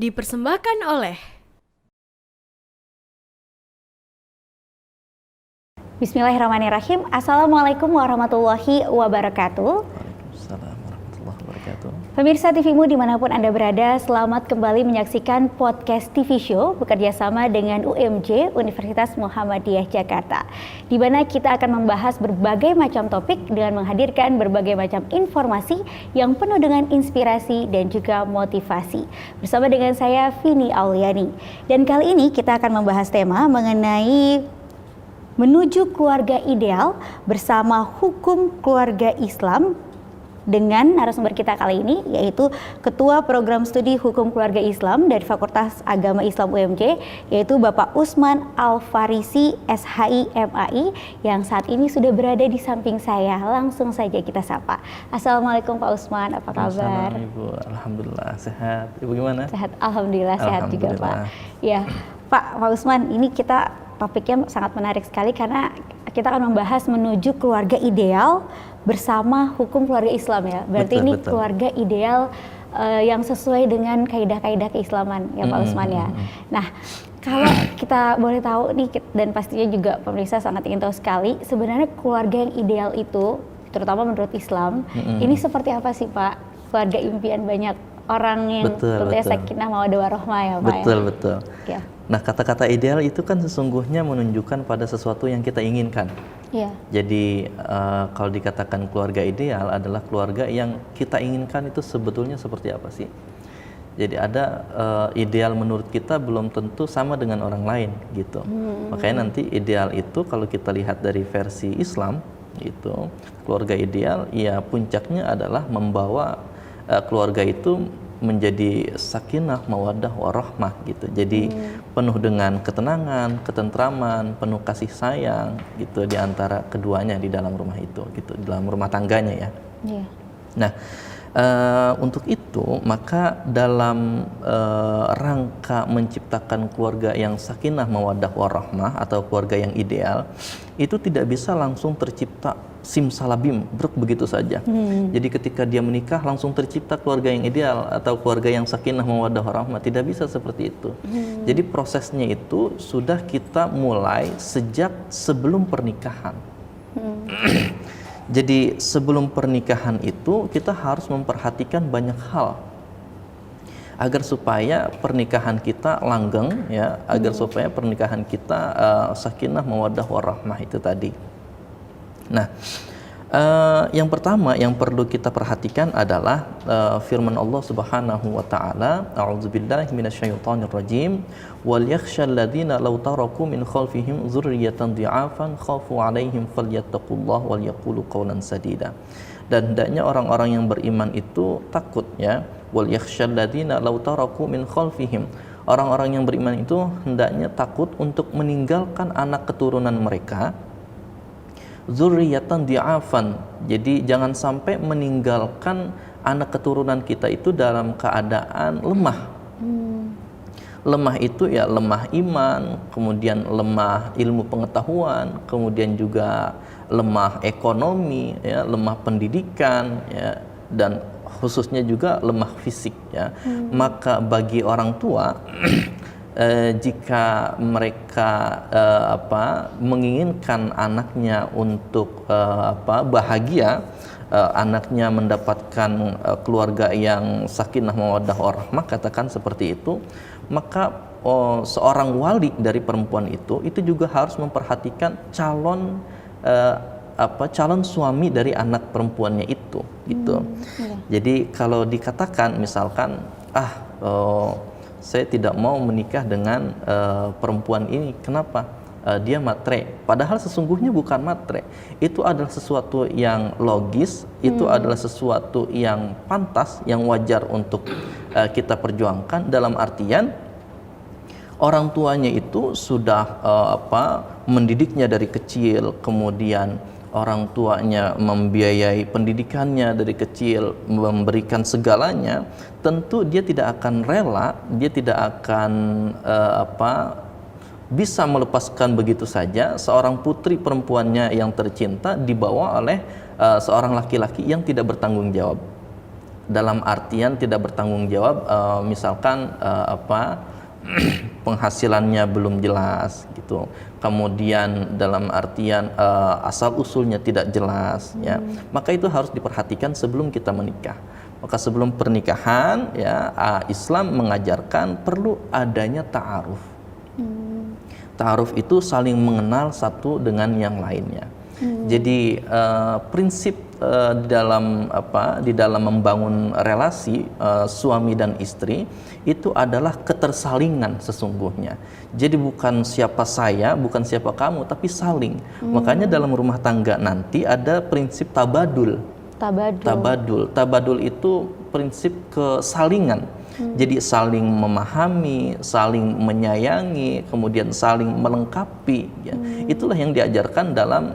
Dipersembahkan oleh Bismillahirrahmanirrahim. Assalamualaikum warahmatullahi wabarakatuh. Waalaikumsalam warahmatullahi wabarakatuh. Pemirsa TVmu dimanapun Anda berada, selamat kembali menyaksikan podcast TV Show bekerjasama dengan UMJ Universitas Muhammadiyah Jakarta, di mana kita akan membahas berbagai macam topik dengan menghadirkan berbagai macam informasi yang penuh dengan inspirasi dan juga motivasi. Bersama dengan saya Vini Auliani. Dan kali ini kita akan membahas tema mengenai menuju keluarga ideal bersama hukum keluarga Islam dengan narasumber kita kali ini, yaitu Ketua Program Studi Hukum Keluarga Islam dari Fakultas Agama Islam UMJ, yaitu Bapak Usman Al-Farisi SHI MAI, yang saat ini sudah berada di samping saya. Langsung saja kita sapa. Assalamualaikum Pak Usman, apa kabar? Assalamualaikum Ibu, Alhamdulillah sehat. Ibu gimana? Sehat, Alhamdulillah sehat juga Pak. Alhamdulillah. Ya, Pak Usman, ini kita topiknya sangat menarik sekali karena kita akan membahas menuju keluarga ideal bersama hukum keluarga Islam ya. Berarti Betul, ini betul. keluarga ideal yang sesuai dengan kaidah-kaidah keislaman ya Pak Usman ya. Nah, kalau kita boleh tahu nih, dan pastinya juga pemirsa sangat ingin tahu sekali, sebenarnya keluarga yang ideal itu, terutama menurut Islam, ini seperti apa sih Pak? Keluarga impian banyak orang yang tentunya sakinah mawaddah warahmah ya Pak Betul, ya. betul. Ya. Nah, kata-kata ideal itu kan sesungguhnya menunjukkan pada sesuatu yang kita inginkan. Iya. Jadi kalau dikatakan keluarga ideal adalah keluarga yang kita inginkan itu sebetulnya seperti apa sih? Jadi ada ideal menurut kita belum tentu sama dengan orang lain gitu. Makanya nanti ideal itu kalau kita lihat dari versi Islam itu, keluarga ideal ya puncaknya adalah membawa keluarga itu menjadi sakinah mawaddah warahmah gitu. Jadi penuh dengan ketenangan, ketentraman, penuh kasih sayang gitu di antara keduanya di dalam rumah itu gitu, di dalam rumah tangganya ya. Iya. Nah, untuk itu maka dalam rangka menciptakan keluarga yang sakinah mawaddah warahmah atau keluarga yang ideal itu tidak bisa langsung tercipta simsalabim bruk begitu saja. Jadi ketika dia menikah langsung tercipta keluarga yang ideal atau keluarga yang sakinah mawaddah warahmah, tidak bisa seperti itu. Jadi prosesnya itu sudah kita mulai sejak sebelum pernikahan. Jadi sebelum pernikahan itu kita harus memperhatikan banyak hal agar supaya pernikahan kita langgeng ya, agar supaya pernikahan kita sakinah mawaddah warahmah itu tadi. Nah, yang pertama yang perlu kita perhatikan adalah firman Allah Subhanahu wa taala, a'udzubillahi minasyaitonir rajim, wal yakhshal ladzina law taraku min khalfihim dzurriyyatan dhi'afan khafu 'alaihim falyattaqullaha wal yaqulu qawlan sadida. Dan hendaknya orang-orang yang beriman itu takut ya, wal yakhshal ladzina law taraku min khalfihim. Orang-orang yang beriman itu hendaknya takut untuk meninggalkan anak keturunan mereka dzurriyyatan dhi'afan. Jadi jangan sampai meninggalkan anak keturunan kita itu dalam keadaan lemah. Lemah itu ya lemah iman, kemudian lemah ilmu pengetahuan, kemudian juga lemah ekonomi, ya, lemah pendidikan, ya, dan khususnya juga lemah fisik. Ya. Maka bagi orang tua jika mereka menginginkan anaknya untuk bahagia, anaknya mendapatkan keluarga yang sakinah mawaddah warahmah, katakan seperti itu, maka seorang wali dari perempuan itu juga harus memperhatikan calon calon suami dari anak perempuannya itu gitu. Jadi kalau dikatakan misalkan saya tidak mau menikah dengan perempuan ini. Kenapa? Dia matre. Padahal sesungguhnya bukan matre. Itu adalah sesuatu yang logis, itu adalah sesuatu yang pantas, yang wajar untuk kita perjuangkan. Dalam artian orang tuanya itu sudah mendidiknya dari kecil, kemudian orang tuanya membiayai pendidikannya dari kecil, memberikan segalanya, tentu dia tidak akan rela, dia tidak akan bisa melepaskan begitu saja seorang putri perempuannya yang tercinta dibawa oleh seorang laki-laki yang tidak bertanggung jawab. dalam artian tidak bertanggung jawab, misalkan penghasilannya belum jelas gitu. Kemudian dalam artian asal usulnya tidak jelas ya. Maka itu harus diperhatikan sebelum kita menikah. Maka sebelum pernikahan ya, Islam mengajarkan perlu adanya ta'aruf. Ta'aruf itu saling mengenal satu dengan yang lainnya. Jadi prinsip di dalam membangun relasi suami dan istri itu adalah ketersalingan sesungguhnya. Jadi bukan siapa saya, bukan siapa kamu, tapi saling. Makanya dalam rumah tangga nanti ada prinsip tabadul. Tabadul itu prinsip kesalingan. Jadi saling memahami, saling menyayangi, kemudian saling melengkapi ya. Itulah yang diajarkan dalam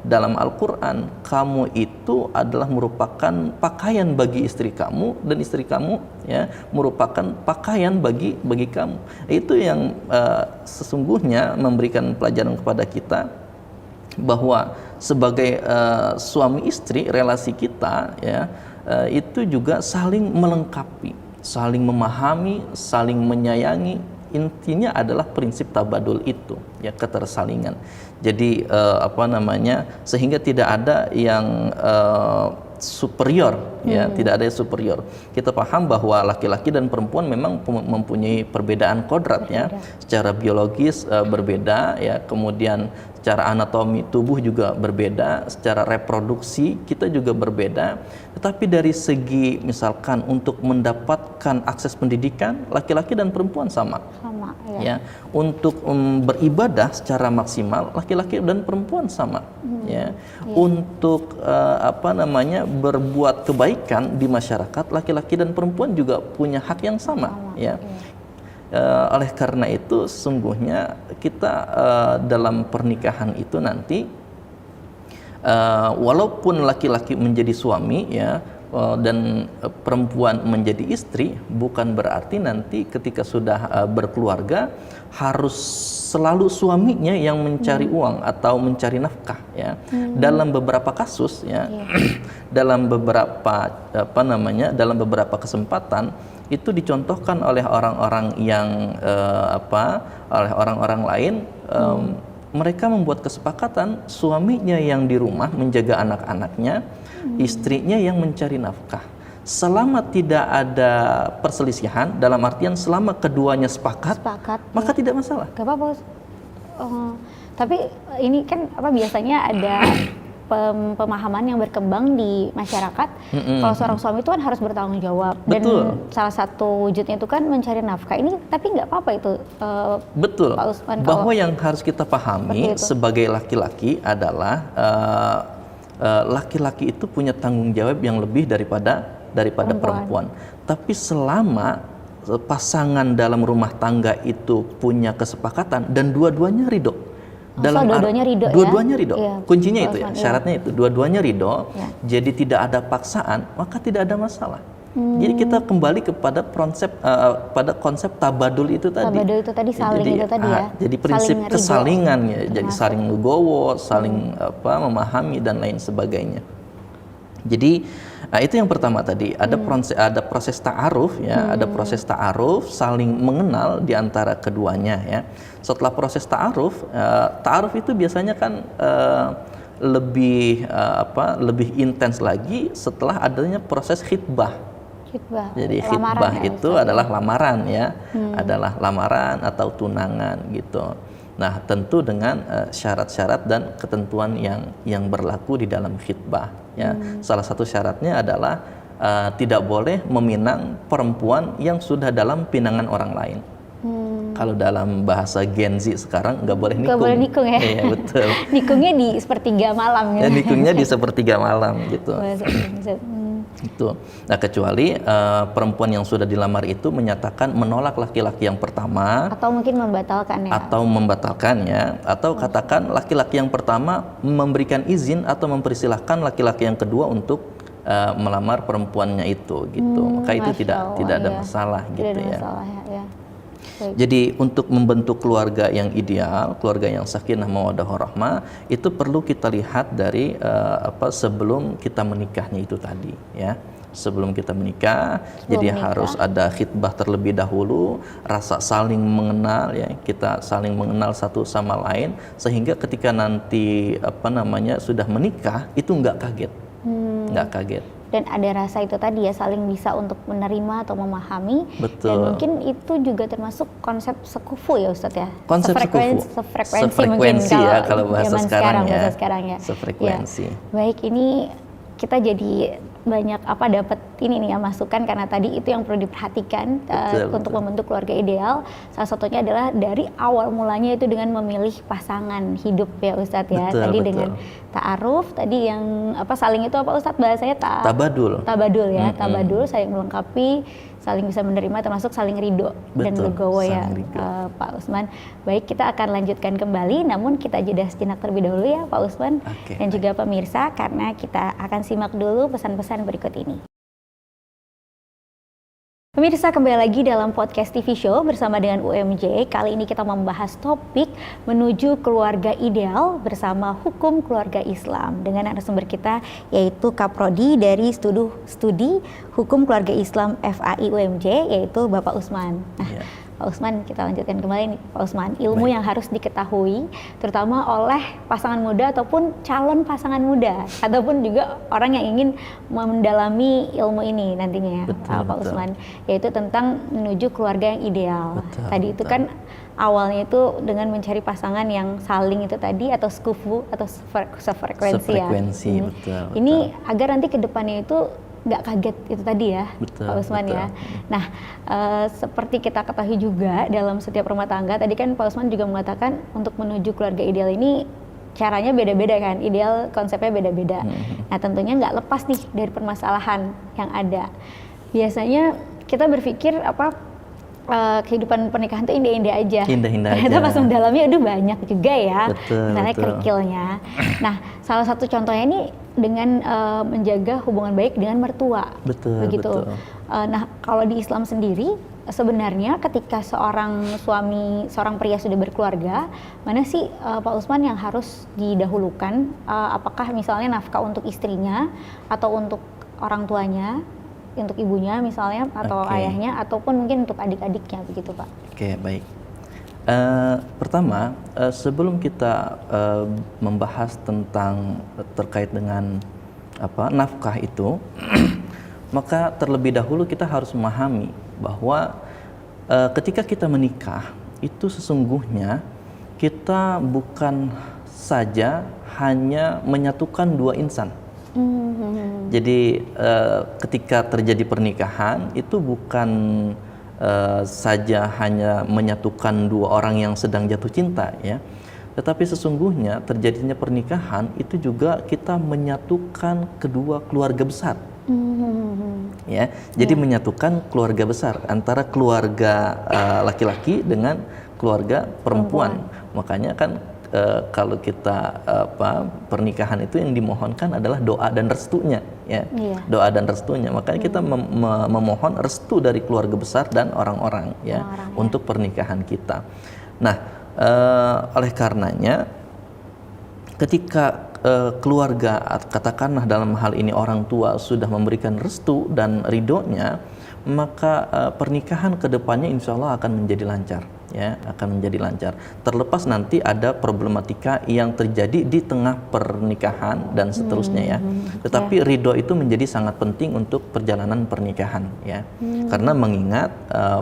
dalam Al-Qur'an. Kamu itu adalah merupakan pakaian bagi istri kamu, dan istri kamu ya merupakan pakaian bagi kamu. Itu yang sesungguhnya memberikan pelajaran kepada kita bahwa sebagai suami istri, relasi kita ya itu juga saling melengkapi, saling memahami, saling menyayangi. Intinya adalah prinsip tabadul itu ya, ketersalingan. Jadi sehingga tidak ada yang superior ya, tidak ada yang superior. Kita paham bahwa laki-laki dan perempuan memang mempunyai perbedaan kodrat ya, secara biologis berbeda ya, kemudian secara anatomi tubuh juga berbeda, secara reproduksi kita juga berbeda. Tetapi dari segi misalkan untuk mendapatkan akses pendidikan, laki-laki dan perempuan sama ya. Untuk beribadah secara maksimal, laki-laki dan perempuan sama ya. Untuk berbuat kebaikan di masyarakat, laki-laki dan perempuan juga punya hak yang sama ya. Oleh karena itu sesungguhnya kita dalam pernikahan itu nanti walaupun laki-laki menjadi suami ya dan perempuan menjadi istri, bukan berarti nanti ketika sudah berkeluarga harus selalu suaminya yang mencari uang atau mencari nafkah ya. Dalam beberapa kasus ya dalam beberapa kesempatan itu dicontohkan oleh orang-orang yang oleh orang-orang lain. Mereka membuat kesepakatan suaminya yang di rumah menjaga anak-anaknya, istrinya yang mencari nafkah. Selama tidak ada perselisihan, dalam artian selama keduanya sepakat maka tidak masalah. Gak apa-apa. Tapi ini kan biasanya ada pemahaman yang berkembang di masyarakat. Kalau seorang suami itu kan harus bertanggung jawab. Betul. Dan salah satu wujudnya itu kan mencari nafkah. Ini tapi nggak apa-apa itu. Betul. Pak Usman, bahwa yang harus kita pahami sebagai laki-laki adalah laki-laki itu punya tanggung jawab yang lebih daripada perempuan. Tapi selama pasangan dalam rumah tangga itu punya kesepakatan dan dua-duanya ridho. Dua-duanya ridho. Iya, kuncinya itu ya, syaratnya itu dua-duanya ridho. Jadi tidak ada paksaan, maka tidak ada masalah. Jadi kita kembali kepada konsep tabadul itu tadi. Tabadul itu tadi, saling itu tadi ya. Jadi prinsip kesalingan ya, jadi saling legowo, saling memahami dan lain sebagainya. Jadi itu yang pertama tadi, ada proses ta'aruf ya, ada proses ta'aruf, saling mengenal di antara keduanya ya. Setelah proses ta'aruf, ta'aruf itu biasanya kan lebih intens lagi setelah adanya proses khitbah. Jadi khitbah itu adalah lamaran ya, adalah lamaran atau tunangan gitu. Nah, tentu dengan syarat-syarat dan ketentuan yang berlaku di dalam khitbah ya. Salah satu syaratnya adalah tidak boleh meminang perempuan yang sudah dalam pinangan orang lain. Kalau dalam bahasa Gen Z sekarang nggak boleh nikung. Nggak boleh nikung ya? Iya, betul. Nikungnya di sepertiga malam ya? Nikungnya di sepertiga malam gitu. Itu. Nah, kecuali perempuan yang sudah dilamar itu menyatakan menolak laki-laki yang pertama, atau mungkin membatalkannya, atau katakan laki-laki yang pertama memberikan izin atau mempersilahkan laki-laki yang kedua untuk melamar perempuannya itu gitu. Maka itu tidak ada masalah gitu ya. Jadi untuk membentuk keluarga yang ideal, keluarga yang sakinah mawaddah warahmah, itu perlu kita lihat dari sebelum kita menikahnya itu tadi ya. sebelum kita menikah. Jadi menikah. harus ada khitbah terlebih dahulu, rasa saling mengenal ya, kita saling mengenal satu sama lain sehingga ketika nanti sudah menikah itu nggak kaget. Nggak kaget. Dan ada rasa itu tadi ya, saling bisa untuk menerima atau memahami. Betul. Dan mungkin itu juga termasuk konsep sekufu ya Ustadz ya. Konsep Sefrekuensi mungkin ya kalau bahasa sekarang ya. Bahasa sekarang ya. Sefrekuensi. Ya. Baik, ini kita jadi banyak dapat ini nih ya, masukan, karena tadi itu yang perlu diperhatikan untuk membentuk keluarga ideal. Salah satunya adalah dari awal mulanya itu dengan memilih pasangan hidup ya Ustadz ya. Tadi dengan ta'aruf, tadi yang saling itu Ustadz bahasanya tabadul ya. Tabadul, saling melengkapi, saling bisa menerima, termasuk saling ridho dan legowo ya Pak Usman. Baik, kita akan lanjutkan kembali, namun kita jeda sejenak terlebih dahulu ya Pak Usman dan juga pemirsa, karena kita akan simak dulu pesan-pesan berikut ini. Pemirsa, kembali lagi dalam podcast TV Show bersama dengan UMJ. Kali ini kita membahas topik menuju keluarga ideal bersama hukum keluarga Islam dengan narasumber kita yaitu Kaprodi dari Studi Hukum Keluarga Islam FAI UMJ, yaitu Bapak Usman. Pak Usman, kita lanjutkan kembali nih Pak Usman. Ilmu yang harus diketahui terutama oleh pasangan muda ataupun calon pasangan muda ataupun juga orang yang ingin mendalami ilmu ini nantinya ya Pak Usman, yaitu tentang menuju keluarga yang ideal. Tadi itu kan awalnya itu dengan mencari pasangan yang saling itu tadi atau sekufu atau sefrekuensi ya. Betul. Ini agar nanti ke depannya itu nggak kaget itu tadi ya Pak Usman ya. Nah, seperti kita ketahui juga dalam setiap rumah tangga, tadi kan Pak Usman juga mengatakan untuk menuju keluarga ideal ini caranya beda-beda kan, ideal konsepnya beda-beda. Nah, tentunya nggak lepas nih dari permasalahan yang ada. Biasanya kita berpikir kehidupan pernikahan itu indah-indah aja. Ternyata pas mendalami aduh banyak juga ya. Misalnya kerikilnya. Nah, salah satu contohnya ini dengan menjaga hubungan baik dengan mertua. Begitu. Nah, kalau di Islam sendiri sebenarnya ketika seorang pria sudah berkeluarga, mana sih Pak Usman yang harus didahulukan? Apakah misalnya nafkah untuk istrinya atau untuk orang tuanya? Untuk ibunya misalnya atau ayahnya ataupun mungkin untuk adik-adiknya begitu Pak. Baik. Pertama, sebelum kita membahas tentang terkait dengan nafkah itu, maka terlebih dahulu kita harus memahami bahwa ketika kita menikah itu sesungguhnya kita bukan saja hanya menyatukan dua insan. Jadi ketika terjadi pernikahan itu bukan saja hanya menyatukan dua orang yang sedang jatuh cinta ya, tetapi sesungguhnya terjadinya pernikahan itu juga kita menyatukan kedua keluarga besar. Ya, jadi menyatukan keluarga besar antara keluarga laki-laki dengan keluarga perempuan. Makanya kan kalau kita pernikahan itu yang dimohonkan adalah doa dan restunya ya. Doa dan restunya, makanya kita memohon restu dari keluarga besar dan orang-orang ya untuk pernikahan kita. Nah, oleh karenanya ketika keluarga, katakanlah dalam hal ini orang tua sudah memberikan restu dan ridhonya, maka pernikahan kedepannya insya Allah akan menjadi lancar ya, akan menjadi lancar. Terlepas nanti ada problematika yang terjadi di tengah pernikahan dan seterusnya ya. Tetapi ridho itu menjadi sangat penting untuk perjalanan pernikahan ya. Karena mengingat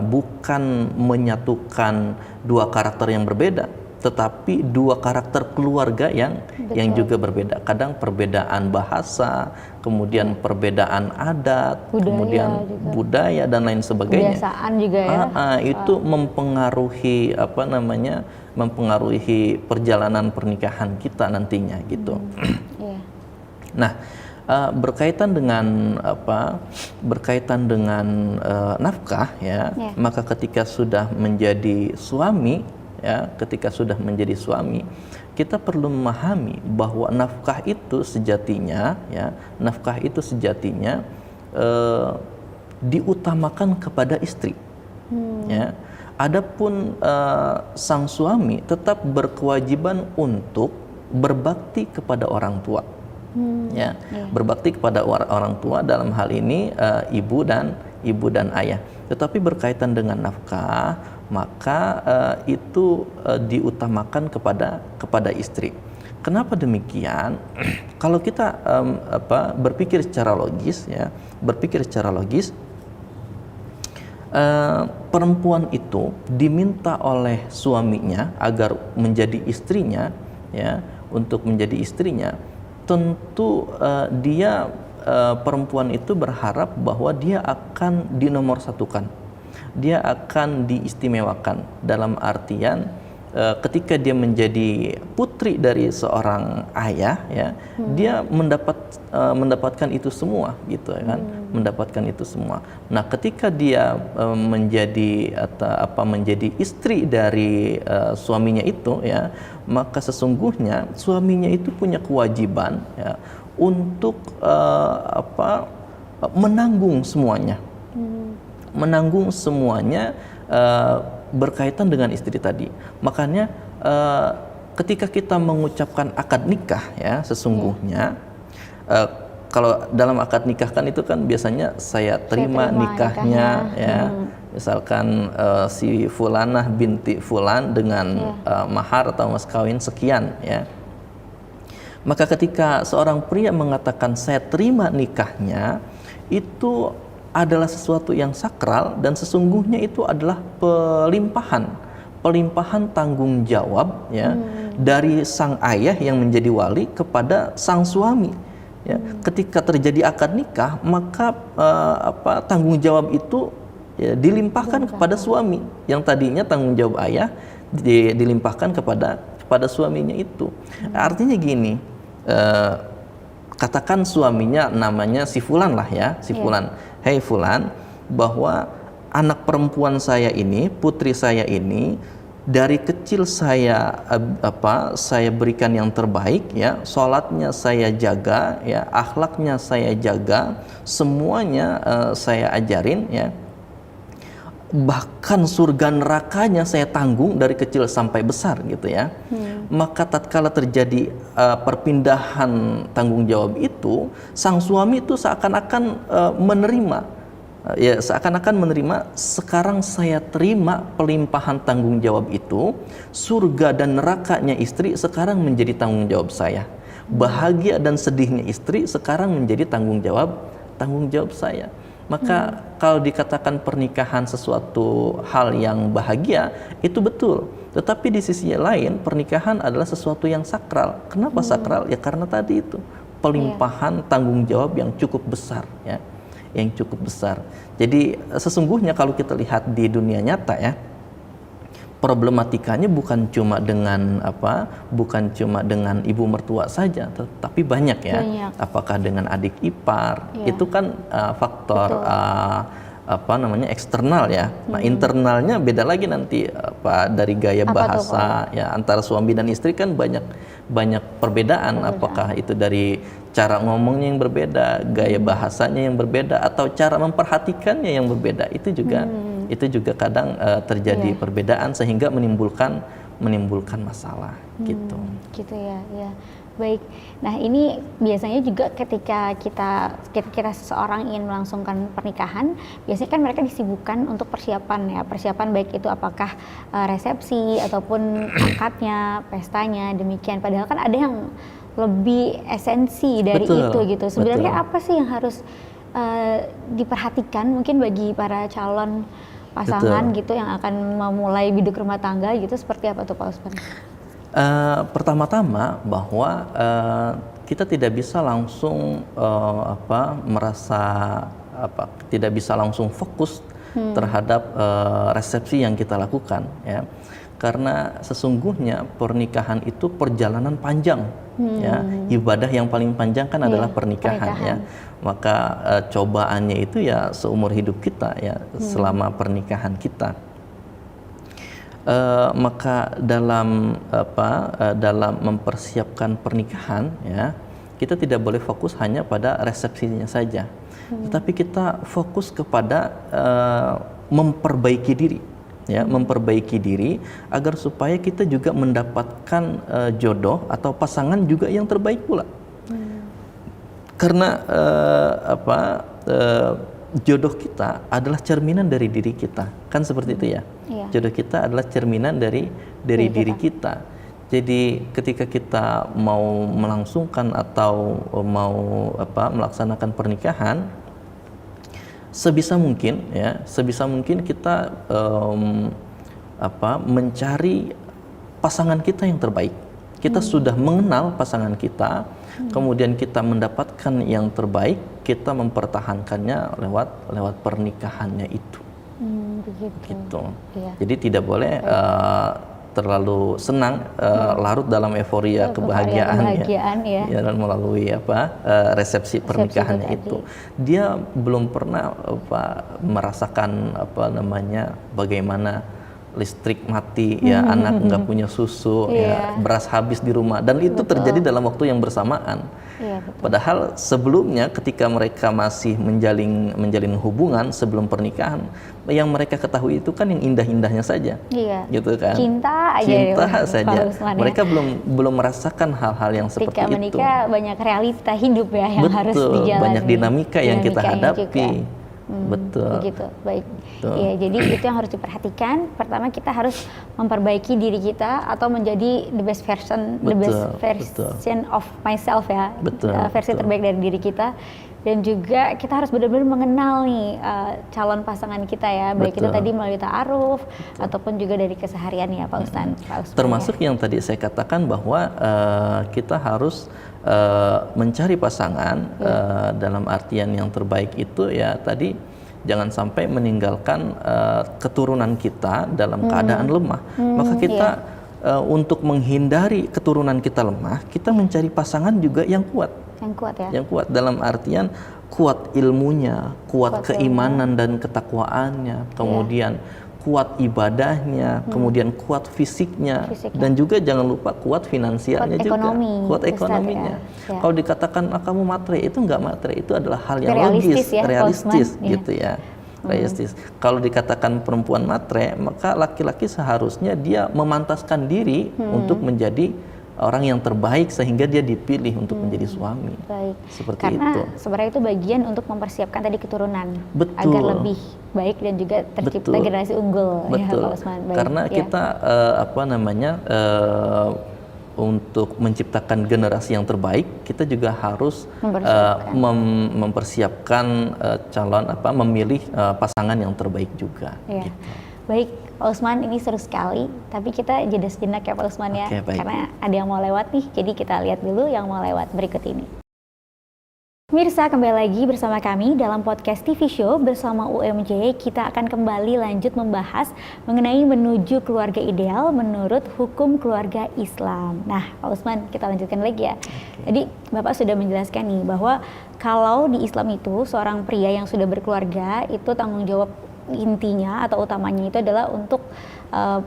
bukan menyatukan dua karakter yang berbeda, tetapi dua karakter keluarga yang juga berbeda. Kadang perbedaan bahasa, kemudian perbedaan adat, kemudian budaya dan lain sebagainya. Kebiasaan juga ya. Itu mempengaruhi mempengaruhi perjalanan pernikahan kita nantinya gitu. Nah, berkaitan dengan nafkah ya, maka ketika sudah menjadi suami ya, ketika sudah menjadi suami, kita perlu memahami bahwa nafkah itu sejatinya diutamakan kepada istri. Ya. Adapun sang suami tetap berkewajiban untuk berbakti kepada orang tua. Ya, berbakti kepada orang tua dalam hal ini ibu dan ayah. Tetapi berkaitan dengan nafkah, maka itu diutamakan kepada istri. Kenapa demikian? Kalau kita berpikir secara logis, ya, perempuan itu diminta oleh suaminya agar menjadi istrinya, ya, untuk menjadi istrinya. Tentu perempuan itu berharap bahwa dia akan dinomorsatukan, dia akan diistimewakan dalam artian ketika dia menjadi putri dari seorang ayah, ya, dia mendapatkan itu semua, gitu ya kan, mendapatkan itu semua. Nah, ketika dia menjadi istri dari suaminya itu, ya, maka sesungguhnya suaminya itu punya kewajiban, ya, untuk menanggung semuanya, berkaitan dengan istri tadi. Makanya ketika kita mengucapkan akad nikah, ya, sesungguhnya kalau dalam akad nikah kan itu kan biasanya saya terima nikahnya, ya. Misalkan si fulanah binti fulan dengan mahar atau mas kawin sekian, ya. Maka ketika seorang pria mengatakan saya terima nikahnya, itu adalah sesuatu yang sakral dan sesungguhnya itu adalah pelimpahan tanggung jawab, ya, dari sang ayah yang menjadi wali kepada sang suami, ya. Ketika terjadi akad nikah, maka tanggung jawab itu, ya, dilimpahkan kepada suami. Yang tadinya tanggung jawab ayah dilimpahkan kepada suaminya itu. Artinya gini, katakan suaminya namanya si fulan lah, ya, si fulan. Hei fulan, bahwa anak perempuan saya ini, putri saya ini, dari kecil saya berikan yang terbaik, ya, sholatnya saya jaga, ya, akhlaknya saya jaga, semuanya saya ajarin, ya, bahkan surga nerakanya saya tanggung dari kecil sampai besar, gitu ya. Maka tatkala terjadi perpindahan tanggung jawab itu, sang suami itu seakan-akan menerima, sekarang saya terima pelimpahan tanggung jawab itu, surga dan nerakanya istri sekarang menjadi tanggung jawab saya, bahagia dan sedihnya istri sekarang menjadi tanggung jawab saya. Maka kalau dikatakan pernikahan sesuatu hal yang bahagia, itu betul. Tetapi di sisi lain, pernikahan adalah sesuatu yang sakral. Kenapa sakral? Ya karena tadi itu, pelimpahan tanggung jawab yang cukup besar, ya, yang cukup besar. Jadi sesungguhnya kalau kita lihat di dunia nyata, ya, problematikanya bukan cuma dengan ibu mertua saja, tapi banyak, ya. Apakah dengan adik ipar, itu kan faktor eksternal, ya. Nah, internalnya beda lagi nanti, dari gaya bahasa, ya, antara suami dan istri kan banyak perbedaan. Apakah itu dari cara ngomongnya yang berbeda, gaya bahasanya yang berbeda, atau cara memperhatikannya yang berbeda. Itu juga kadang terjadi perbedaan sehingga menimbulkan masalah, gitu. Gitu, ya, ya. Baik. Nah, ini biasanya juga ketika seseorang ingin melangsungkan pernikahan, biasanya kan mereka disibukkan untuk persiapan, ya. Persiapan baik itu apakah resepsi ataupun akadnya, pestanya, demikian. Padahal kan ada yang lebih esensi dari itu, gitu. Sebenarnya apa sih yang harus diperhatikan mungkin bagi para calon pasangan, gitu, yang akan memulai biduk rumah tangga, gitu, seperti apa tuh Pak Usman? Pertama-tama bahwa kita tidak bisa langsung tidak bisa langsung fokus terhadap resepsi yang kita lakukan, ya. Karena sesungguhnya pernikahan itu perjalanan panjang, ya. Ibadah yang paling panjang kan adalah pernikahan, ya. Maka cobaannya itu ya seumur hidup kita, ya, selama pernikahan kita. Maka dalam mempersiapkan pernikahan, ya, kita tidak boleh fokus hanya pada resepsinya saja, tetapi kita fokus kepada memperbaiki diri, ya, memperbaiki diri agar supaya kita juga mendapatkan jodoh atau pasangan juga yang terbaik pula. Karena jodoh kita adalah cerminan dari diri kita, kan seperti itu ya. Iya. Jodoh kita adalah cerminan dari diri kita. Jadi ketika kita mau melangsungkan atau mau melaksanakan pernikahan, sebisa mungkin kita mencari pasangan kita yang terbaik. Kita sudah mengenal pasangan kita, kemudian kita mendapatkan yang terbaik, kita mempertahankannya lewat pernikahannya itu. Begitu. Gitu. Iya. Jadi tidak boleh terlalu senang, larut dalam euforia kebahagiaan ya, dan melalui resepsi pernikahannya itu. Dia belum pernah merasakan bagaimana listrik mati ya, anak nggak punya susu ya, beras habis di rumah, dan itu terjadi dalam waktu yang bersamaan. Padahal sebelumnya ketika mereka masih menjalin hubungan sebelum pernikahan, yang mereka ketahui itu kan yang indah-indahnya saja, gitu kan, cinta saja. Mereka belum merasakan hal-hal yang seperti itu. Ketika menikah banyak realita hidup ya yang harus dijalani, banyak dinamika yang kita hadapi. Betul. Begitu, baik. Ya, jadi itu yang harus diperhatikan. Pertama kita harus memperbaiki diri kita atau menjadi the best version of myself ya. Versi terbaik dari diri kita. Dan juga kita harus benar-benar mengenal nih calon pasangan kita ya, baik itu tadi melalui ta'aruf ataupun juga dari keseharian ya Pak Ustadz. Termasuk yang tadi saya katakan bahwa kita harus mencari pasangan dalam artian yang terbaik itu ya tadi, jangan sampai meninggalkan keturunan kita dalam keadaan lemah. Maka kita untuk menghindari keturunan kita lemah, kita mencari pasangan juga yang kuat. Yang kuat dalam artian kuat ilmunya, kuat keimanan dan ketakwaannya, kemudian kuat ibadahnya, kemudian kuat fisiknya, dan juga jangan lupa kuat finansialnya juga, kuat ekonominya. Kalau dikatakan kamu matre, itu enggak matre, itu adalah hal yang realistis gitu ya. Realistis. Kalau dikatakan perempuan matre, maka laki-laki seharusnya dia memantaskan diri untuk menjadi orang yang terbaik sehingga dia dipilih untuk menjadi suami. Baik. Seperti karena itu. Sebenarnya itu bagian untuk mempersiapkan tadi keturunan agar lebih baik dan juga tercipta generasi unggul. Betul. Ya, Pak Usman. Baik. Karena kita untuk menciptakan generasi yang terbaik, kita juga harus mempersiapkan memilih pasangan yang terbaik juga. Ya. Gitu. Baik, Pak Usman, ini seru sekali. Tapi kita jeda sejenak ya Pak Usman ya, karena ada yang mau lewat nih. Jadi kita lihat dulu yang mau lewat berikut ini. Pemirsa, kembali lagi bersama kami dalam podcast TV Show bersama UMJ. Kita akan kembali lanjut membahas mengenai menuju keluarga ideal menurut hukum keluarga Islam. Nah, Pak Usman, kita lanjutkan lagi ya. Jadi Bapak sudah menjelaskan nih bahwa kalau di Islam itu seorang pria yang sudah berkeluarga itu tanggung jawab intinya atau utamanya itu adalah untuk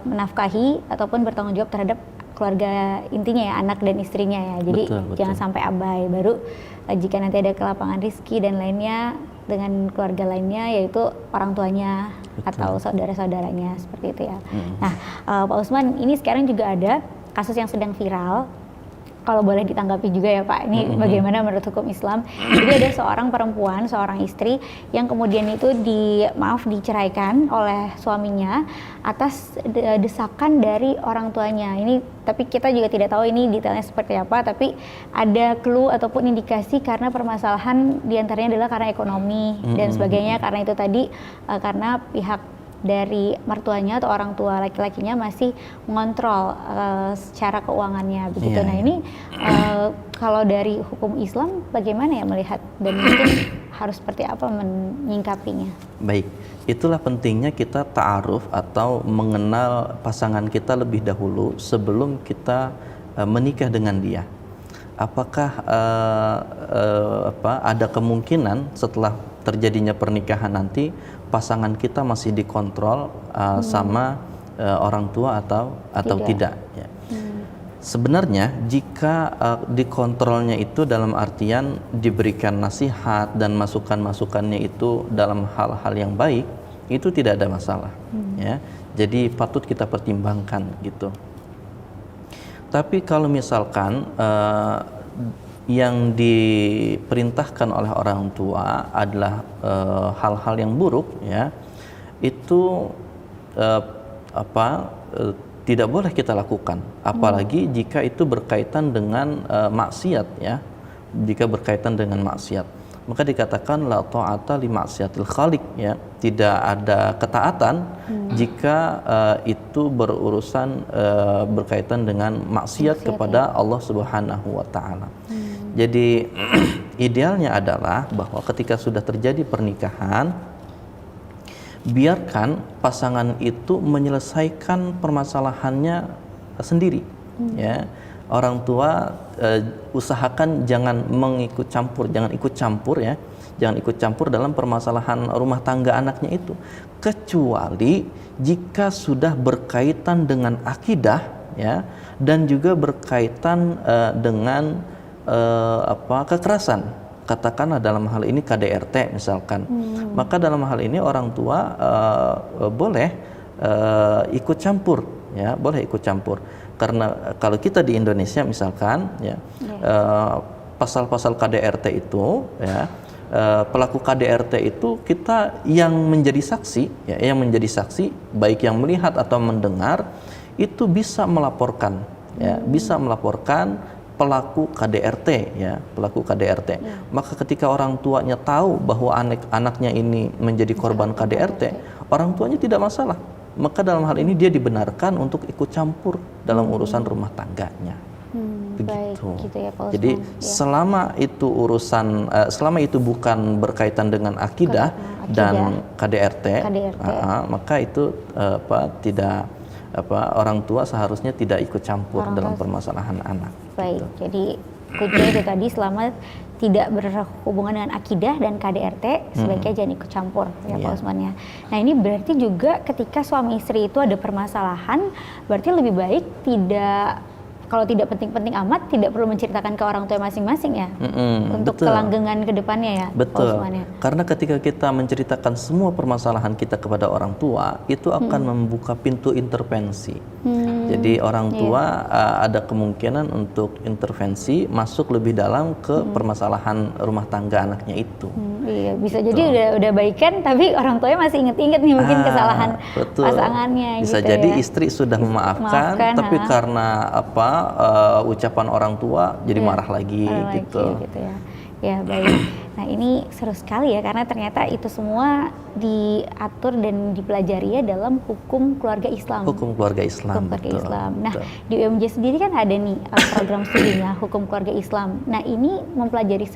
menafkahi ataupun bertanggung jawab terhadap keluarga intinya ya, anak dan istrinya ya. Jadi jangan sampai abai. Baru jika nanti ada kelapangan rezeki dan lainnya dengan keluarga lainnya, yaitu orang tuanya atau saudara-saudaranya, seperti itu ya. Nah, Pak Usman, ini sekarang juga ada kasus yang sedang viral. Kalau boleh ditanggapi juga ya Pak, ini bagaimana menurut hukum Islam. Jadi ada seorang perempuan, seorang istri yang kemudian itu diceraikan oleh suaminya atas desakan dari orang tuanya. Ini tapi kita juga tidak tahu ini detailnya seperti apa, tapi ada clue ataupun indikasi karena permasalahan diantaranya adalah karena ekonomi dan sebagainya, karena itu tadi karena pihak dari mertuanya atau orang tua laki-lakinya masih mengontrol secara keuangannya begitu. Nah ini kalau dari hukum Islam bagaimana ya melihat dan mungkin harus seperti apa menyingkapinya? Baik, itulah pentingnya kita ta'aruf atau mengenal pasangan kita lebih dahulu sebelum kita menikah dengan dia. Apakah ada kemungkinan setelah terjadinya pernikahan nanti pasangan kita masih dikontrol sama orang tua atau tidak ya. Sebenarnya jika dikontrolnya itu dalam artian diberikan nasihat dan masukan-masukannya itu dalam hal-hal yang baik, itu tidak ada masalah ya. Jadi patut kita pertimbangkan gitu. Tapi kalau misalkan yang diperintahkan oleh orang tua adalah hal-hal yang buruk, ya, itu tidak boleh kita lakukan, apalagi jika itu berkaitan dengan maksiat, ya. Jika berkaitan dengan maksiat, maka dikatakan la ta'ata li maksiatil khaliq, ya. Tidak ada ketaatan jika itu berurusan berkaitan dengan maksiat kepada Allah Subhanahu wa taala. Jadi idealnya adalah bahwa ketika sudah terjadi pernikahan, biarkan pasangan itu menyelesaikan permasalahannya sendiri, ya. Orang tua usahakan jangan ikut campur, ya. Jangan ikut campur dalam permasalahan rumah tangga anaknya itu, kecuali jika sudah berkaitan dengan akidah, ya, dan juga berkaitan dengan kekerasan, katakanlah dalam hal ini KDRT misalkan, maka dalam hal ini orang tua boleh ikut campur, ya, boleh ikut campur. Karena kalau kita di Indonesia misalkan, ya, pasal-pasal KDRT itu, ya, pelaku KDRT itu kita yang menjadi saksi, ya, yang menjadi saksi baik yang melihat atau mendengar itu bisa melaporkan, ya, bisa melaporkan pelaku KDRT, ya, pelaku KDRT. Maka ketika orang tuanya tahu bahwa anaknya ini menjadi korban KDRT, orang tuanya tidak masalah. Maka dalam hal ini dia dibenarkan untuk ikut campur dalam urusan rumah tangganya. Begitu. Baik, gitu ya, Pak Usman. Jadi ya, selama itu bukan berkaitan dengan akidah dan KDRT, maka itu tidak orang tua seharusnya tidak ikut campur dalam permasalahan anak. Baik, gitu. jadi kuncinya itu tadi, selama tidak berhubungan dengan akidah dan KDRT sebaiknya jangan ikut campur, ya, Pak Usman, ya. Nah, ini berarti juga ketika suami istri itu ada permasalahan, berarti lebih baik kalau tidak penting-penting amat, tidak perlu menceritakan ke orang tua masing-masing, ya, untuk kelanggengan ke depannya, ya. Betul. Pak Usman, ya. Karena ketika kita menceritakan semua permasalahan kita kepada orang tua, itu akan membuka pintu intervensi. Jadi orang tua ada kemungkinan untuk intervensi, masuk lebih dalam ke permasalahan rumah tangga anaknya itu. Iya, bisa jadi udah baikan, tapi orang tuanya masih inget-inget nih mungkin kesalahan pasangannya. Bisa gitu, jadi ya. istri sudah memaafkan, tapi karena ucapan orang tua jadi marah lagi, gitu. Ya. Ya, baik. Nah, ini seru sekali ya, karena ternyata itu semua diatur dan dipelajari ya dalam hukum keluarga Islam. Hukum keluarga Islam. Hukum keluarga Islam. Nah, di UMJ sendiri kan ada nih program studinya hukum keluarga Islam. Nah, ini mempelajari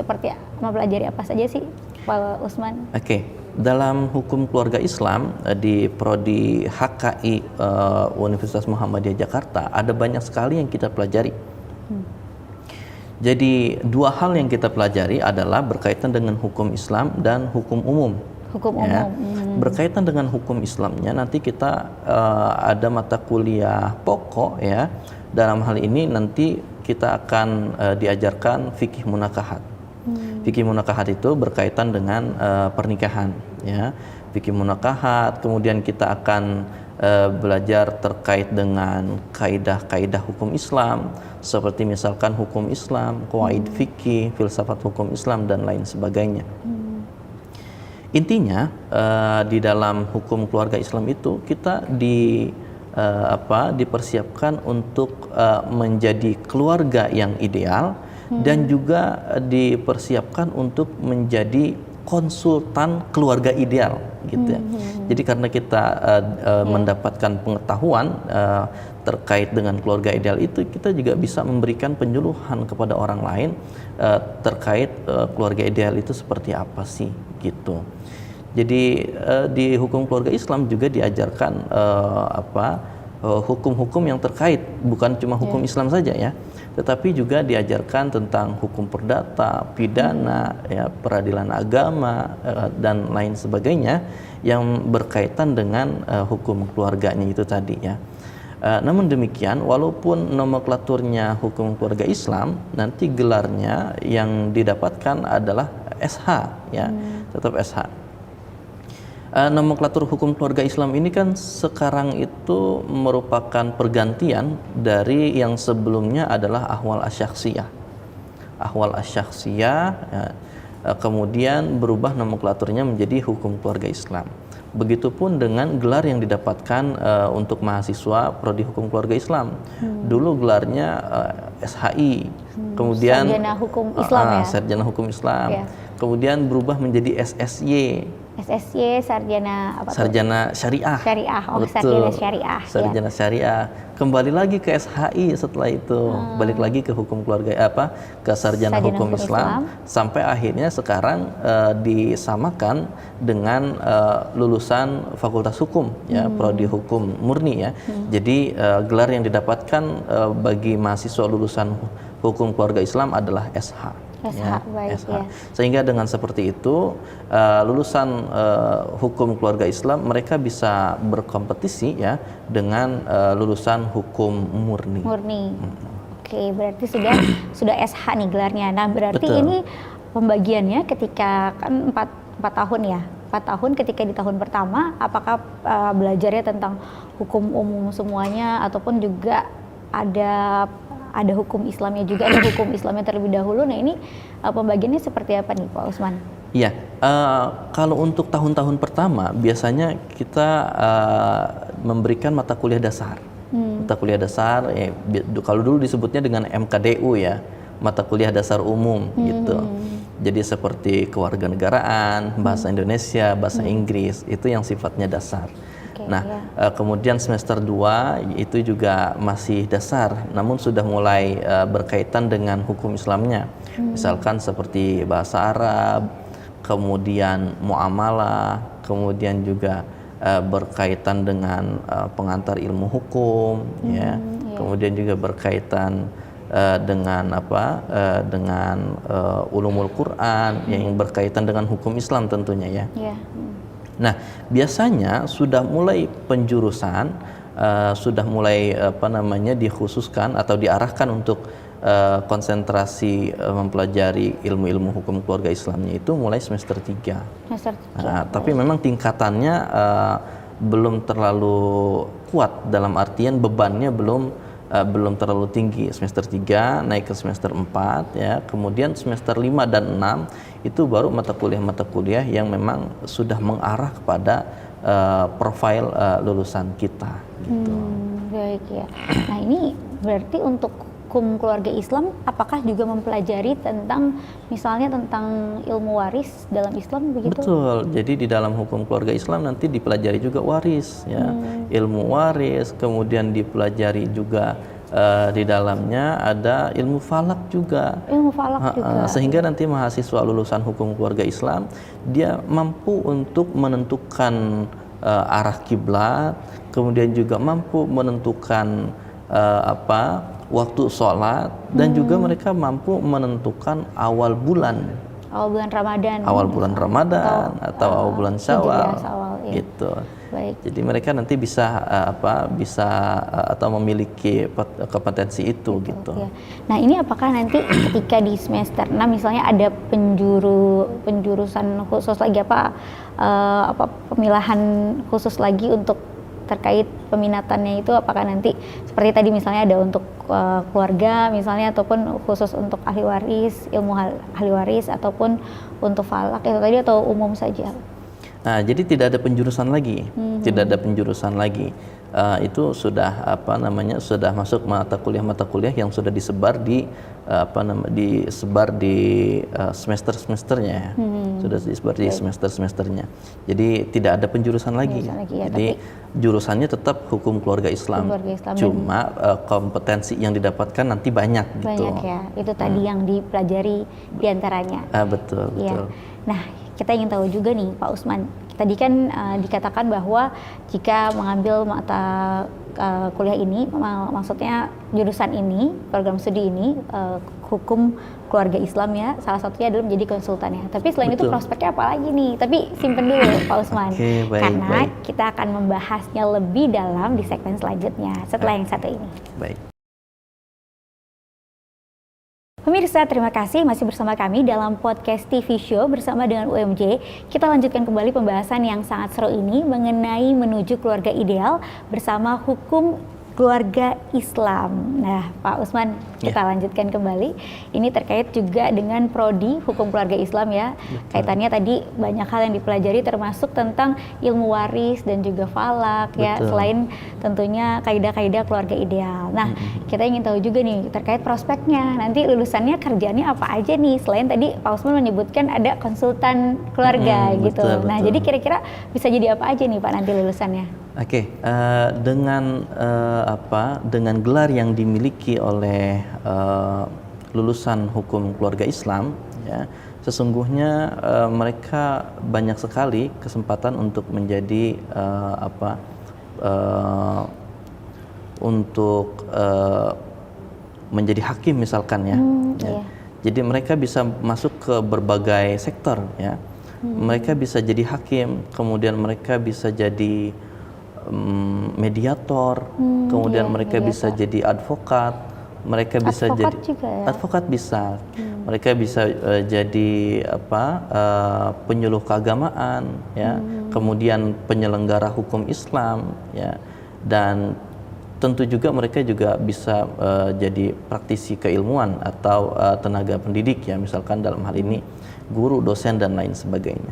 apa saja sih, Pak Usman? Oke. Dalam hukum keluarga Islam di Prodi HKI Universitas Muhammadiyah Jakarta ada banyak sekali yang kita pelajari. Jadi dua hal yang kita pelajari adalah berkaitan dengan hukum Islam dan hukum umum. Hukum ya. umum. Berkaitan dengan hukum Islamnya nanti kita ada mata kuliah pokok, ya. Dalam hal ini nanti kita akan diajarkan fikih munakahat. Fikih munakahat itu berkaitan dengan pernikahan, ya. Fikih munakahat, kemudian kita akan belajar terkait dengan kaidah-kaidah hukum Islam, seperti misalkan hukum Islam, qawaid fikih, filsafat hukum Islam, dan lain sebagainya. Intinya di dalam hukum keluarga Islam itu kita dipersiapkan untuk menjadi keluarga yang ideal, dan juga dipersiapkan untuk menjadi konsultan keluarga ideal, gitu ya. Jadi karena kita mendapatkan pengetahuan terkait dengan keluarga ideal itu, kita juga bisa memberikan penyuluhan kepada orang lain terkait keluarga ideal itu seperti apa sih, gitu. Jadi di hukum keluarga Islam juga diajarkan hukum-hukum yang terkait, bukan cuma hukum Islam saja, ya, tetapi juga diajarkan tentang hukum perdata, pidana, ya, peradilan agama, dan lain sebagainya yang berkaitan dengan hukum keluarganya itu tadi, ya. Namun demikian, walaupun nomenklaturnya hukum keluarga Islam, nanti gelarnya yang didapatkan adalah SH, ya, tetap SH. Nomenklatur hukum keluarga Islam ini kan sekarang itu merupakan pergantian dari yang sebelumnya adalah ahwal asyakhsiyah. ahwal asyakhsiyah, ya, kemudian berubah nomenklaturnya menjadi hukum keluarga Islam. Begitupun dengan gelar yang didapatkan untuk mahasiswa prodi hukum keluarga Islam. Dulu gelarnya SHI, kemudian sarjana hukum Islam ya. Sarjana hukum Islam. Ya. Kemudian berubah menjadi SSY. SSY sarjana apa tuh? Sarjana syariah. Syariah. Oh, Betul. sarjana syariah. Sarjana syariah. Kembali lagi ke SHI setelah itu. Balik lagi ke hukum keluarga ke sarjana hukum Islam sampai akhirnya sekarang disamakan dengan lulusan Fakultas Hukum ya, prodi hukum murni ya. Jadi gelar yang didapatkan bagi mahasiswa lulusan hukum keluarga Islam adalah SH. SH, baik, SH. ya. Sehingga dengan seperti itu lulusan hukum keluarga Islam mereka bisa berkompetisi ya dengan lulusan hukum murni. Oke, berarti sudah SH nih gelarnya. Nah, berarti Betul. ini pembagiannya ketika kan 4 tahun ya. 4 tahun ketika di tahun pertama apakah belajarnya tentang hukum umum semuanya ataupun juga ada hukum Islamnya juga, ada hukum Islamnya terlebih dahulu. Nah, ini pembagiannya seperti apa nih Pak Usman? Iya, kalau untuk tahun-tahun pertama biasanya kita memberikan mata kuliah dasar. Mata kuliah dasar, kalau dulu disebutnya dengan MKDU ya, mata kuliah dasar umum gitu. Jadi seperti kewarganegaraan, bahasa Indonesia, bahasa Inggris, itu yang sifatnya dasar. Nah, kemudian semester 2 itu juga masih dasar, namun sudah mulai berkaitan dengan hukum Islamnya. Misalkan seperti bahasa Arab, kemudian muamalah, kemudian juga berkaitan dengan pengantar ilmu hukum, ya. Kemudian juga berkaitan dengan dengan ulumul Quran yang berkaitan dengan hukum Islam tentunya ya. Nah, biasanya sudah mulai penjurusan, sudah mulai dikhususkan atau diarahkan untuk konsentrasi mempelajari ilmu-ilmu hukum keluarga Islamnya itu mulai semester 3. Tapi memang tingkatannya belum terlalu kuat, dalam artian bebannya belum terlalu tinggi. Semester 3 naik ke semester 4 ya, kemudian semester 5 dan 6 itu baru mata kuliah yang memang sudah mengarah kepada profil lulusan kita gitu. Baik ya. Nah, ini berarti untuk hukum keluarga Islam apakah juga mempelajari tentang misalnya tentang ilmu waris dalam Islam begitu? Betul. Jadi di dalam hukum keluarga Islam nanti dipelajari juga waris ya. Ilmu waris, kemudian dipelajari juga di dalamnya ada ilmu falak juga. Ilmu falak juga. Sehingga nanti mahasiswa lulusan hukum keluarga Islam dia mampu untuk menentukan arah kiblat, kemudian juga mampu menentukan waktu sholat, dan juga mereka mampu menentukan awal bulan Ramadan. Awal bulan Ramadan atau awal bulan Syawal, ya. gitu. Baik. Jadi mereka nanti bisa atau memiliki kompetensi itu gitu. Ya. Nah, ini apakah nanti ketika di semester 6 misalnya ada penjurusan khusus lagi pemilahan khusus lagi untuk terkait peminatannya itu, apakah nanti seperti tadi misalnya ada untuk keluarga misalnya, ataupun khusus untuk ahli waris, ilmu ahli waris, ataupun untuk falak itu tadi, atau umum saja? Nah, jadi tidak ada penjurusan lagi, tidak ada penjurusan lagi. Itu sudah sudah masuk mata kuliah yang sudah disebar di semester-semesternya, sudah disebar di semester-semesternya. Jadi tidak ada penjurusan lagi. Ya, jadi jurusannya tetap hukum keluarga Islam. Cuma kompetensi yang didapatkan nanti banyak gitu. Banyak ya. Itu tadi yang dipelajari diantaranya. Betul. Nah, kita ingin tahu juga nih Pak Usman, tadi kan dikatakan bahwa jika mengambil mata kuliah ini, maksudnya jurusan ini, program studi ini, hukum keluarga Islam ya, salah satunya adalah menjadi konsultan ya. Tapi selain itu prospeknya apa lagi nih? Tapi simpen dulu Pak Usman, karena kita akan membahasnya lebih dalam di segmen selanjutnya setelah yang satu ini. Baik. Pemirsa, terima kasih masih bersama kami dalam podcast TV Show bersama dengan UMJ. Kita lanjutkan kembali pembahasan yang sangat seru ini mengenai menuju keluarga ideal bersama hukum keluarga Islam. Nah, Pak Usman, kita lanjutkan kembali. Ini terkait juga dengan prodi hukum keluarga Islam ya. Betul. Kaitannya tadi banyak hal yang dipelajari termasuk tentang ilmu waris dan juga falak ya. Betul. Selain tentunya kaidah-kaidah keluarga ideal. Nah, kita ingin tahu juga nih terkait prospeknya. Nanti lulusannya kerjaannya apa aja nih? Selain tadi Pak Usman menyebutkan ada konsultan keluarga gitu. Betul, Nah, betul. jadi kira-kira bisa jadi apa aja nih Pak nanti lulusannya? Oke, dengan gelar yang dimiliki oleh lulusan hukum keluarga Islam, ya, sesungguhnya mereka banyak sekali kesempatan untuk menjadi menjadi hakim misalkan ya. Iya. Jadi mereka bisa masuk ke berbagai sektor ya. Mereka bisa jadi hakim, kemudian mereka bisa jadi mediator, kemudian mereka bisa jadi advokat, mereka bisa Advokat jadi juga ya? advokat bisa, mereka bisa jadi penyuluh keagamaan, ya, kemudian penyelenggara hukum Islam, ya, dan tentu juga mereka juga bisa jadi praktisi keilmuan atau tenaga pendidik ya, misalkan dalam hal ini guru, dosen dan lain sebagainya.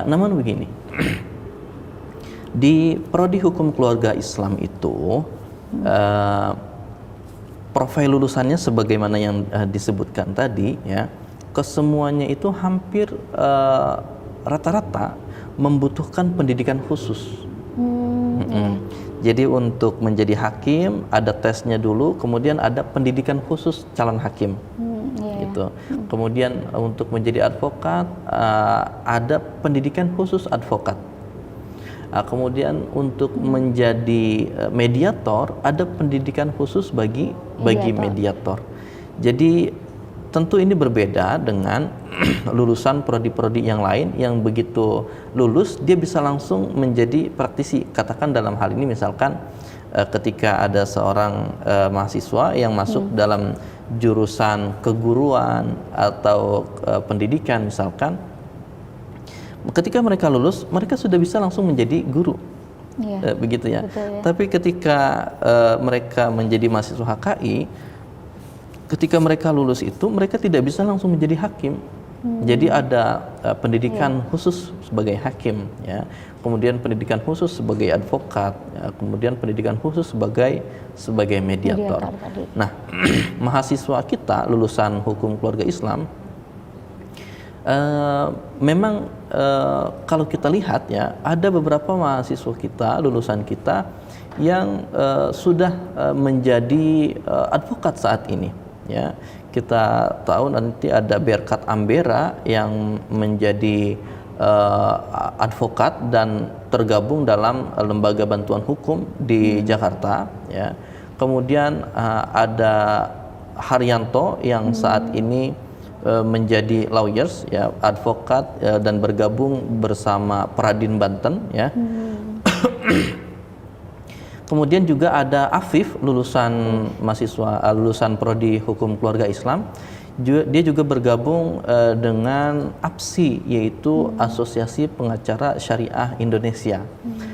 Namun begini. Di prodi hukum keluarga Islam itu profil lulusannya sebagaimana yang disebutkan tadi ya, kesemuanya itu hampir rata-rata membutuhkan pendidikan khusus. Jadi untuk menjadi hakim ada tesnya dulu, kemudian ada pendidikan khusus calon hakim. Gitu. Kemudian untuk menjadi advokat ada pendidikan khusus advokat. Kemudian untuk menjadi mediator ada pendidikan khusus bagi mediator. Jadi tentu ini berbeda dengan lulusan prodi-prodi yang lain yang begitu lulus dia bisa langsung menjadi praktisi. Katakan dalam hal ini misalkan ketika ada seorang mahasiswa yang masuk dalam jurusan keguruan atau pendidikan misalkan, ketika mereka lulus, mereka sudah bisa langsung menjadi guru, begitu ya. Betul, ya. Tapi ketika mereka menjadi mahasiswa HKI, ketika mereka lulus itu, mereka tidak bisa langsung menjadi hakim. Jadi ada pendidikan khusus sebagai hakim, ya. Kemudian pendidikan khusus sebagai advokat, ya. Kemudian pendidikan khusus sebagai mediator. Nah, mahasiswa kita lulusan hukum keluarga Islam. Memang kalau kita lihat ya, ada beberapa mahasiswa kita, lulusan kita yang sudah menjadi advokat saat ini ya. Kita tahu nanti ada Berkat Ambera yang menjadi advokat dan tergabung dalam lembaga bantuan hukum di Jakarta ya. Kemudian ada Haryanto yang saat ini menjadi lawyers ya, advokat dan bergabung bersama Peradin Banten ya. Kemudian juga ada Afif lulusan lulusan prodi hukum keluarga Islam. Dia juga bergabung dengan APSI, yaitu Asosiasi Pengacara Syariah Indonesia.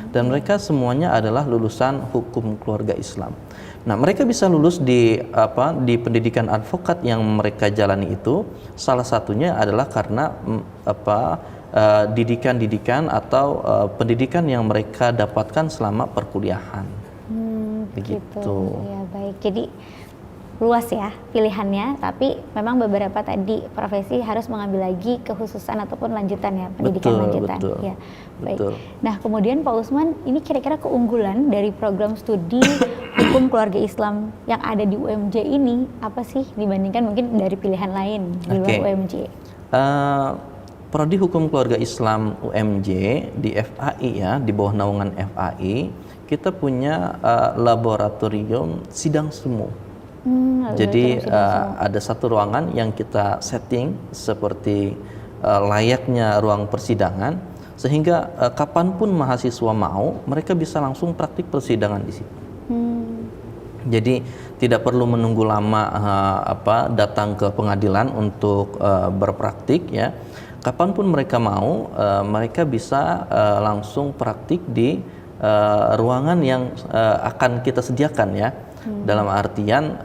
Dan mereka semuanya adalah lulusan hukum keluarga Islam. Nah, mereka bisa lulus di pendidikan advokat yang mereka jalani itu. Salah satunya adalah karena didikan atau pendidikan yang mereka dapatkan selama perkuliahan. Begitu. Ya, baik. Jadi luas ya pilihannya, tapi memang beberapa tadi profesi harus mengambil lagi kekhususan ataupun lanjutan ya, pendidikan lanjutan. Betul, ya, baik. betul. Nah, kemudian Pak Usman, ini kira-kira keunggulan dari program studi hukum keluarga Islam yang ada di UMJ ini apa sih dibandingkan mungkin dari pilihan lain di luar UMJ? Prodi Hukum Keluarga Islam UMJ di FAI ya, di bawah naungan FAI, kita punya laboratorium sidang semu. Jadi ada satu ruangan yang kita setting seperti layaknya ruang persidangan, sehingga kapanpun mahasiswa mau, mereka bisa langsung praktik persidangan di situ. Jadi tidak perlu menunggu lama datang ke pengadilan untuk berpraktik ya. Kapanpun mereka mau, mereka bisa langsung praktik di ruangan yang akan kita sediakan ya. Dalam artian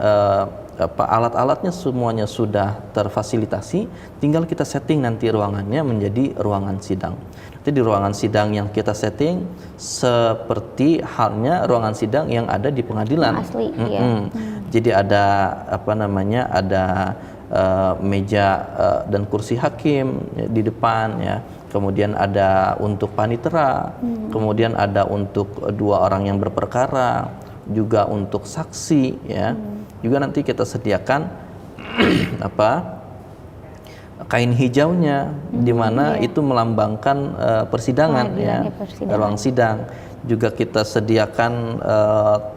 alat-alatnya semuanya sudah terfasilitasi, tinggal kita setting nanti ruangannya menjadi ruangan sidang. Nanti di ruangan sidang yang kita setting seperti halnya ruangan sidang yang ada di pengadilan. Asli, iya. Jadi ada ada meja dan kursi hakim ya, di depan ya. Kemudian ada untuk panitera, kemudian ada untuk 2 orang yang berperkara, juga untuk saksi ya. Juga nanti kita sediakan kain hijaunya di mana itu melambangkan persidangan ya, ruang sidang. Juga kita sediakan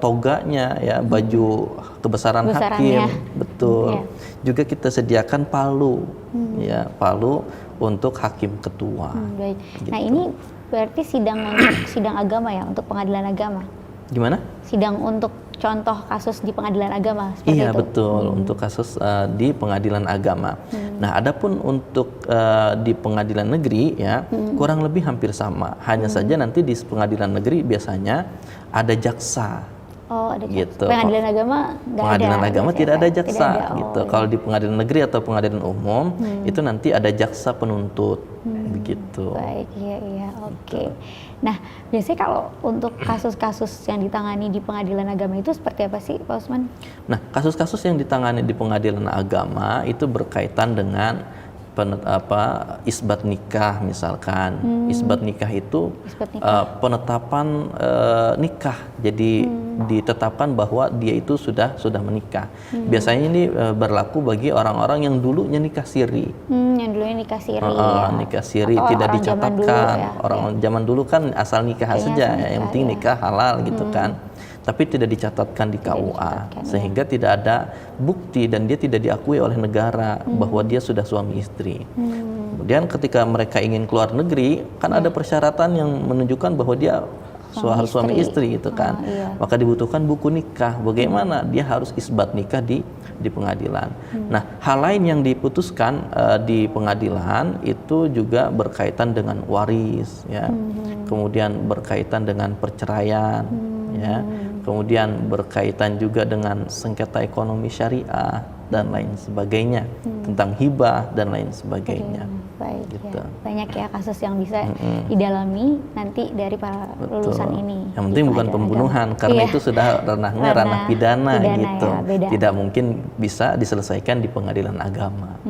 toganya ya, baju kebesaran hakim, betul. Juga kita sediakan palu ya, palu untuk hakim ketua. Baik. Gitu. Nah, ini berarti sidang untuk sidang agama ya, untuk pengadilan agama. Gimana? Sidang untuk contoh kasus di pengadilan agama seperti iya, itu. betul, untuk kasus di pengadilan agama. Nah, adapun untuk di pengadilan negeri ya, kurang lebih hampir sama. Hanya saja nanti di pengadilan negeri biasanya ada jaksa. Oh, ada jaksa. Gitu. Pengadilan agama nggak Pengadilan ada. agama tidak ada jaksa gitu. iya. Kalau di pengadilan negeri atau pengadilan umum itu nanti ada jaksa penuntut begitu. Baik, iya, oke. Nah, biasanya kalau untuk kasus-kasus yang ditangani di pengadilan agama itu seperti apa sih, Pak Usman? Nah, kasus-kasus yang ditangani di pengadilan agama itu berkaitan dengan isbat nikah misalkan. Isbat nikah itu penetapan nikah. Jadi ditetapkan bahwa dia itu sudah menikah. Biasanya ini berlaku bagi orang-orang yang dulunya nikah siri. Yang dulunya nikah siri ya. Nikah siri atau tidak orang dicatatkan. Zaman dulu, orang zaman dulu kan asal nikah saja, yang penting nikah halal gitu kan. Tapi tidak dicatatkan di KUA, sehingga tidak ada bukti dan dia tidak diakui oleh negara bahwa dia sudah suami istri. Kemudian ketika mereka ingin keluar negeri, kan ada persyaratan yang menunjukkan bahwa dia suami istri gitu kan. Maka dibutuhkan buku nikah. Bagaimana dia harus isbat nikah di pengadilan. Nah, hal lain yang diputuskan di pengadilan itu juga berkaitan dengan waris ya. Kemudian berkaitan dengan perceraian ya. Kemudian berkaitan juga dengan sengketa ekonomi syariah dan lain sebagainya, tentang hibah dan lain sebagainya. Baik, gitu. ya. Banyak ya kasus yang bisa didalami nanti dari para lulusan ini. Yang penting bukan pembunuhan, karena itu sudah ranah pidana gitu. Ya, tidak mungkin bisa diselesaikan di pengadilan agama.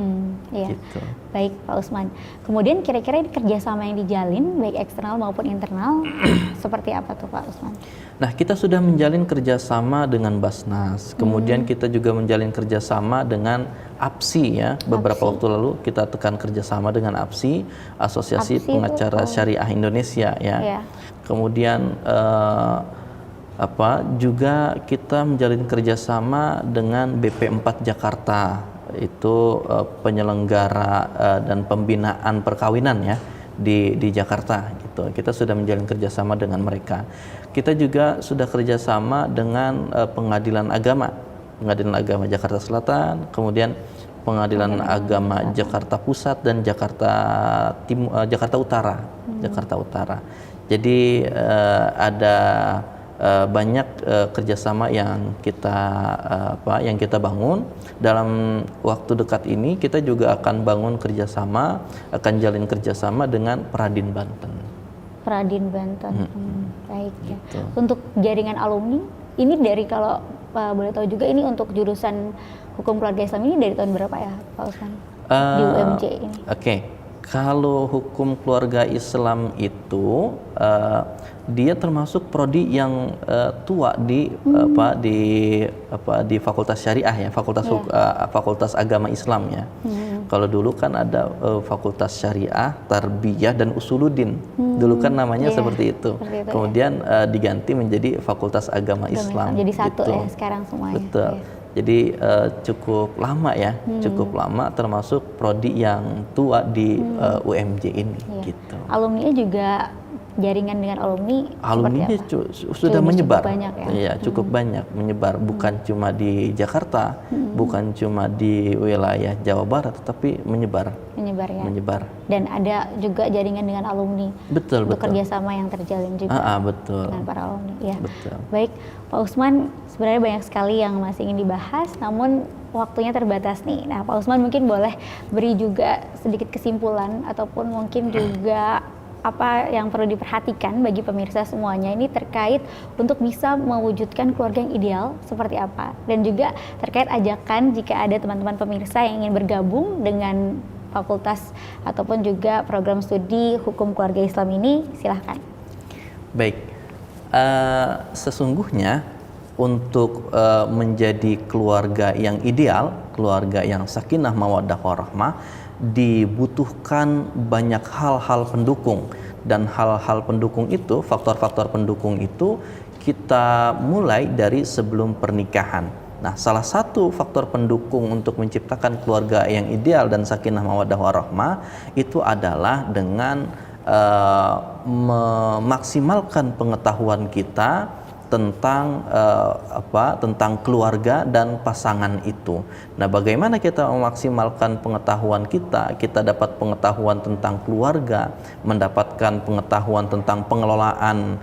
Iya. Gitu. Baik, Pak Usman. Kemudian kira-kira kerjasama yang dijalin baik eksternal maupun internal seperti apa tuh, Pak Usman? Nah, kita sudah menjalin kerjasama dengan Basnas. Kemudian kita juga menjalin kerjasama dengan APSI ya. Beberapa waktu lalu kita tekan kerjasama dengan APSI, Asosiasi Pengacara Syariah Indonesia ya. Kemudian juga kita menjalin kerjasama dengan BP4 Jakarta. Itu penyelenggara dan pembinaan perkawinan ya di Jakarta gitu. Kita sudah menjalin kerjasama dengan mereka. Kita juga sudah kerjasama dengan Pengadilan Agama Jakarta Selatan, kemudian Pengadilan Agama Jakarta Pusat dan Jakarta Utara. Jadi ada banyak kerjasama yang kita bangun. Dalam waktu dekat ini kita juga akan bangun jalin kerjasama dengan Peradin Banten. Baik ya. Gitu. Untuk jaringan alumni ini dari, kalau boleh tahu juga, ini untuk jurusan Hukum Keluarga Islam ini dari tahun berapa ya, Pak Usman? Di UMJ ini. Oke. Kalau Hukum Keluarga Islam itu dia termasuk prodi yang tua di Fakultas Syariah ya, Fakultas Agama Islam ya. Kalau dulu kan ada Fakultas Syariah, Tarbiyah dan Usuluddin. Dulu kan namanya seperti itu. Kemudian diganti menjadi Fakultas Agama Islam. Jadi satu gitu. ya sekarang semuanya. Betul. Jadi cukup lama ya, cukup lama, termasuk prodi yang tua di UMJ ini gitu. Alumni juga jaringan dengan alumni Alumninya seperti apa? sudah menyebar. Cukup banyak ya? Iya, cukup banyak menyebar, bukan cuma di Jakarta, bukan cuma di wilayah Jawa Barat, tetapi menyebar. Menyebar ya. Menyebar. Dan ada juga jaringan dengan alumni. Betul, untuk betul. kerjasama yang terjalin juga Betul. dengan para alumni. Ya. Betul. Baik, Pak Usman, sebenarnya banyak sekali yang masih ingin dibahas, namun waktunya terbatas nih. Nah, Pak Usman mungkin boleh beri juga sedikit kesimpulan ataupun mungkin juga apa yang perlu diperhatikan bagi pemirsa semuanya ini terkait untuk bisa mewujudkan keluarga yang ideal seperti apa, dan juga terkait ajakan jika ada teman-teman pemirsa yang ingin bergabung dengan fakultas ataupun juga program studi hukum keluarga Islam ini, silahkan. Baik, sesungguhnya untuk menjadi keluarga yang ideal, keluarga yang sakinah mawaddah warahmah, dibutuhkan banyak hal-hal pendukung, dan hal-hal pendukung itu, faktor-faktor pendukung itu kita mulai dari sebelum pernikahan. Nah, salah satu faktor pendukung untuk menciptakan keluarga yang ideal dan sakinah mawaddah warahmah itu adalah dengan memaksimalkan pengetahuan kita tentang tentang keluarga dan pasangan itu. Nah, bagaimana kita memaksimalkan pengetahuan kita? Kita dapat pengetahuan tentang keluarga, mendapatkan pengetahuan tentang pengelolaan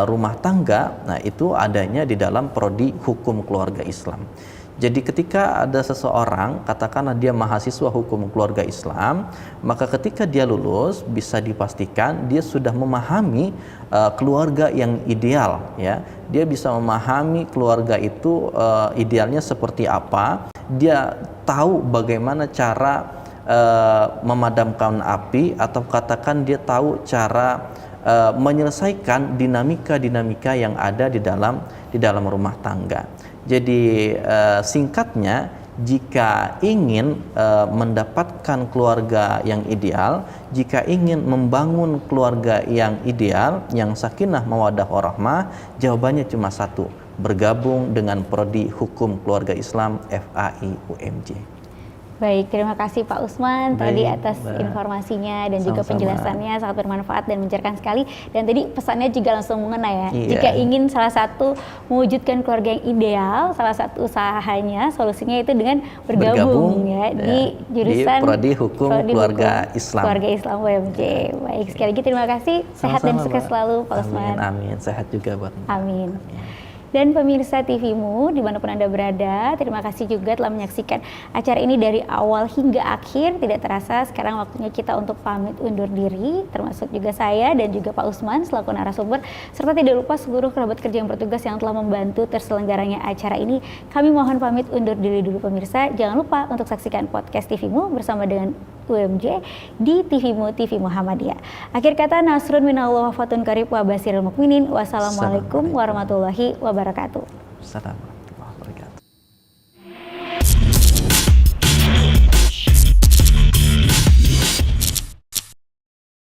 rumah tangga. Nah, itu adanya di dalam prodi hukum keluarga Islam. Jadi ketika ada seseorang, katakanlah dia mahasiswa hukum keluarga Islam, maka ketika dia lulus bisa dipastikan dia sudah memahami keluarga yang ideal, ya. Dia bisa memahami keluarga itu idealnya seperti apa. Dia tahu bagaimana cara memadamkan api, atau katakan dia tahu cara menyelesaikan dinamika-dinamika yang ada di dalam rumah tangga. Jadi singkatnya, jika ingin mendapatkan keluarga yang ideal, jika ingin membangun keluarga yang ideal, yang sakinah mawaddah warahmah, jawabannya cuma satu: bergabung dengan prodi hukum keluarga Islam FAI UMJ. Baik, terima kasih Pak Usman tadi atas informasinya dan juga penjelasannya, sangat bermanfaat dan mencerahkan sekali. Dan tadi pesannya juga langsung mengena ya. Iya. Jika ingin salah satu mewujudkan keluarga yang ideal, salah satu usahanya, solusinya itu dengan bergabung ya di jurusan di prodi hukum keluarga Islam. Keluarga Islam UMJ. Baik, sekali lagi terima kasih. Sehat dan sukses selalu Pak Usman. Amin, amin. Sehat juga buat Amin. Dan pemirsa TVmu dimanapun Anda berada, terima kasih juga telah menyaksikan acara ini dari awal hingga akhir. Tidak terasa sekarang waktunya kita untuk pamit undur diri, termasuk juga saya dan juga Pak Usman selaku narasumber, serta tidak lupa seluruh kerabat kerja yang bertugas yang telah membantu terselenggaranya acara ini. Kami mohon pamit undur diri dulu pemirsa. Jangan lupa untuk saksikan podcast TVmu bersama dengan UMJ di TVmu TV Muhammadiyah. Akhir kata, nasrun minallah wa fatun qarib wa basirul mukminin. Wassalamualaikum warahmatullahi wabarakatuh. Salam.